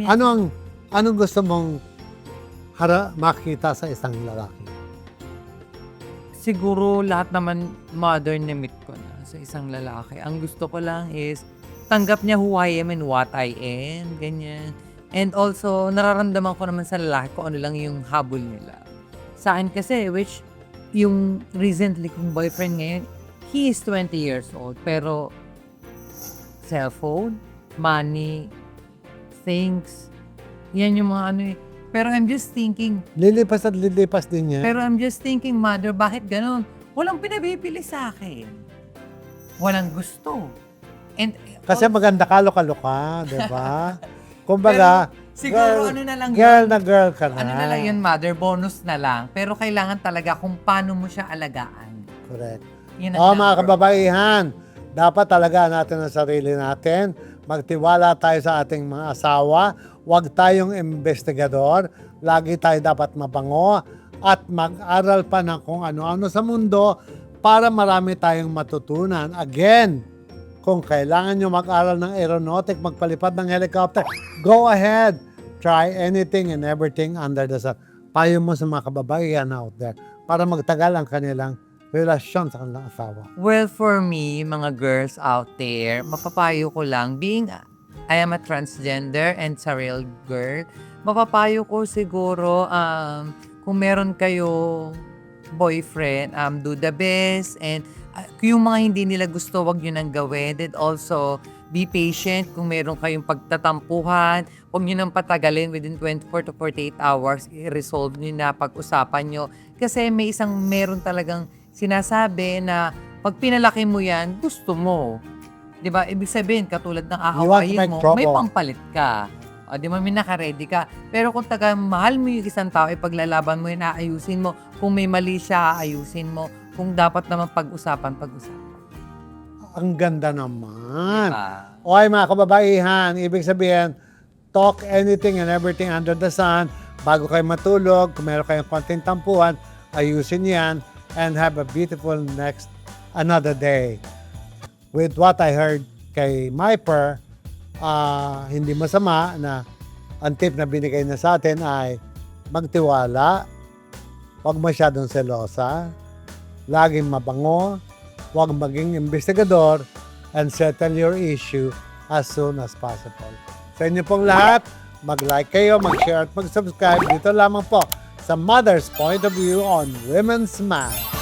Anong gusto mong makita sa isang lalaki? Siguro lahat naman modern na meet ko na sa isang lalaki. Ang gusto ko lang is tanggap niya who I am and what I am, ganyan. And also, nararamdaman ko naman sa lalaki kung ano lang yung habol nila. Sa akin kasi, which yung recently kong boyfriend ngayon, he is 20 years old. Pero cellphone, money, things, yan yung mga ano eh. Pero I'm just thinking, Lilipas at lilipas din niya. pero I'm just thinking, mother, bakit ganun? Walang pinabibili sa akin. Walang gusto. And Kasi maganda ka, lokal-loka, di ba? Kumbaga, siguro ano na lang girl yun. na girl ka na. Ano na lang yun, mother, bonus na lang. Pero kailangan talaga kung paano mo siya alagaan. Correct. Yun ang Mga number kababaihan, dapat talaga natin ang sarili natin. Magtiwala tayo sa ating mga asawa. Huwag tayong investigador. Lagi tayo dapat mabango at mag-aral pa ng kung ano-ano sa mundo para marami tayong matutunan. Again, kung kailangan nyo mag-aral ng aeronautic, magpalipad ng helicopter, go ahead. Try anything and everything under the sun. Payo mo sa mga kababaihan out there para magtagal ang kanilang relasyon sa kanilang asawa. Well, for me, mga girls out there, mapapayo ko lang, being I am a transgender and sa real girl, mapapayo ko siguro, kung meron kayo boyfriend, do the best, and yung mga hindi nila gusto, wag nyo nang gawin. And also, be patient kung meron kayong pagtatampuhan, huwag nyo nang patagalin within 24 to 48 hours, i-resolve nyo na, pag-usapan nyo. Kasi meron talagang sinasabi na pag pinalaki mo yan, gusto mo. Di ba? Ibig sabihin, katulad ng aawayin mo, may pampalit ka. O, di ba, may naka-ready ka. Pero kung mahal mo yung isang tao, ipaglalaban mo yun, aayusin mo. Kung may mali siya, aayusin mo. Kung dapat naman pag-usapan. Ang ganda naman. Diba? Okay mga kababaihan, ibig sabihin, talk anything and everything under the sun. Bago kayo matulog, kung meron kayong konting tampuhan, ayusin yan and have a beautiful another day. With what I heard kay Myper, hindi masama na ang tip na binigay na sa atin ay magtiwala, huwag masyadong selosa, laging mabango, huwag maging investigador, and settle your issue as soon as possible. Sa inyo pong lahat, mag-like kayo, mag-share at mag-subscribe dito lamang po sa Mother's Point of View on Women's Math.